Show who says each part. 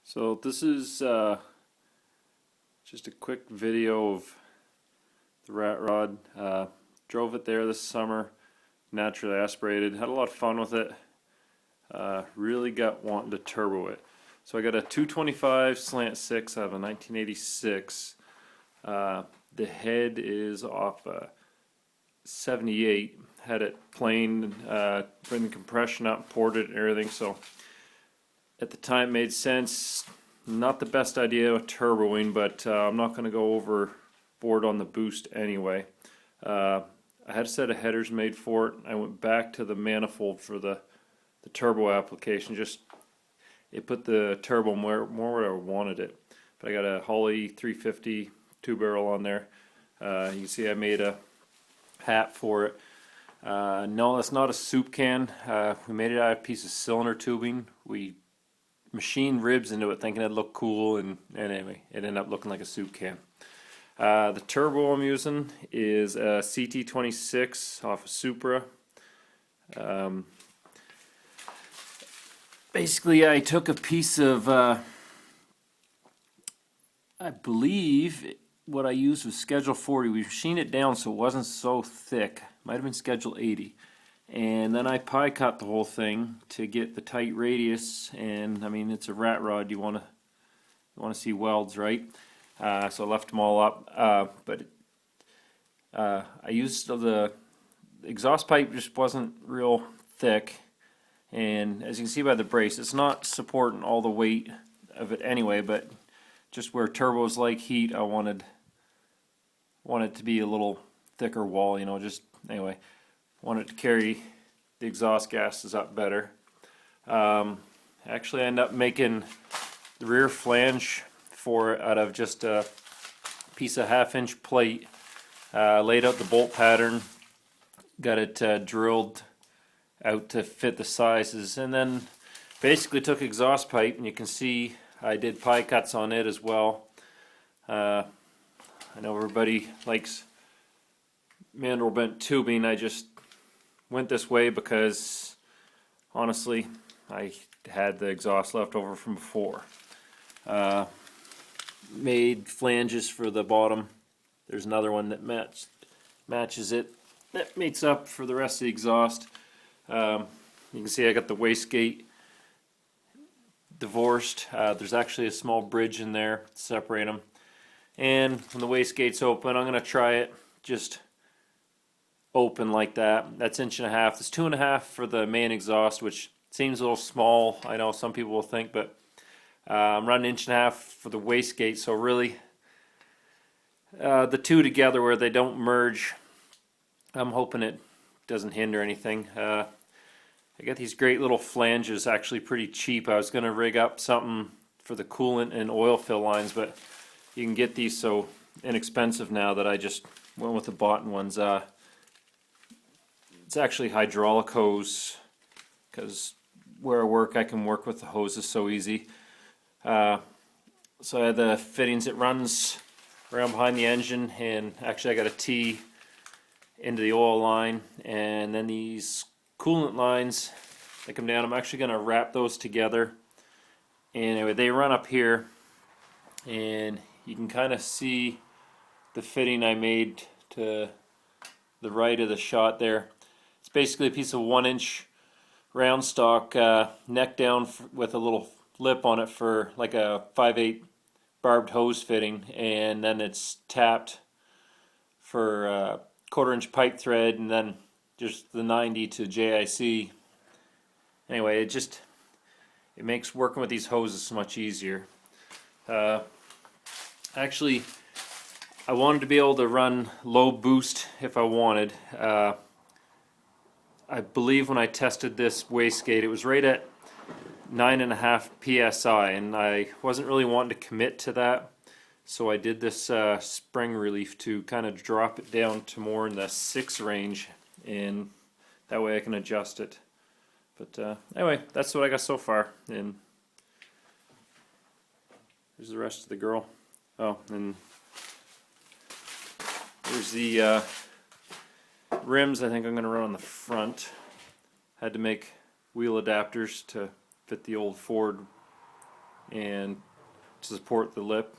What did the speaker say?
Speaker 1: So this is just a quick video of the rat rod. Drove it there this summer, naturally aspirated, had a lot of fun with it. Really got wanting to turbo it. So I got a 225 slant 6 out of a 1986. The head is off a 78. Had it planed, bring the compression up, poured it and everything. So at the time it made sense. Not the best idea of turboing, but I'm not going to go overboard on the boost anyway. I had a set of headers made for it. I went back to the manifold for the turbo application. Just it put the turbo more where I wanted it. But I got a Holley 350 two barrel on there. You can see I made a hat for it. No, that's not a soup can. We made it out of a piece of cylinder tubing. We machined ribs into it thinking it'd look cool, and anyway, it ended up looking like a soup can. The turbo I'm using is a CT26 off of Supra. Basically, I took a piece of, I believe what I used was Schedule 40. We machined it down so it wasn't so thick. Might have been Schedule 80. And then I pie cut the whole thing to get the tight radius. And I mean, it's a rat rod. You want to see welds, right? So I left them all up. But I used the exhaust pipe just wasn't real thick. And as you can see by the brace, it's not supporting all the weight of it anyway. But just where turbos like heat, I wanted it to be a little thicker wall. You know, just anyway. Want it to carry the exhaust gases up better. Actually, I ended up making the rear flange for it out of just a piece of 1/2-inch plate. Laid out the bolt pattern, got it drilled out to fit the sizes, and then basically took exhaust pipe, and you can see I did pie cuts on it as well. I know everybody likes mandrel bent tubing. I just went this way because honestly I had the exhaust left over from before. Made flanges for the bottom. There's another one that matches it, that meets up for the rest of the exhaust. You can see I got the wastegate divorced. There's actually a small bridge in there to separate them, and when the wastegate's open, I'm going to try it just open like that. That's 1.5 inches. There's 2.5 for the main exhaust, which seems a little small. I know some people will think, but I'm running 1.5 inches for the wastegate. So really, the two together where they don't merge, I'm hoping it doesn't hinder anything. I got these great little flanges, actually pretty cheap. I was going to rig up something for the coolant and oil fill lines, but you can get these so inexpensive now that I just went with the bought ones. It's actually hydraulic hose, because where I work I can work with the hoses so easy. So I have the fittings. It runs around behind the engine, and actually I got a T into the oil line, and then these coolant lines that come down, I'm actually going to wrap those together. And anyway, they run up here, and you can kind of see the fitting I made to the right of the shot there. It's basically a piece of 1-inch round stock, neck down with a little lip on it for like a 5/8 barbed hose fitting, and then it's tapped for 1/4-inch pipe thread, and then just the 90 to JIC. Anyway, it makes working with these hoses so much easier. Actually, I wanted to be able to run low boost if I wanted. I believe when I tested this wastegate, it was right at 9.5 psi, and I wasn't really wanting to commit to that, so I did this spring relief to kind of drop it down to more in the 6 range, and that way I can adjust it. But anyway, that's what I got so far, and here's the rest of the girl. Oh, and here's the rims. I think I'm going to run on the front. Had to make wheel adapters to fit the old Ford and to support the lip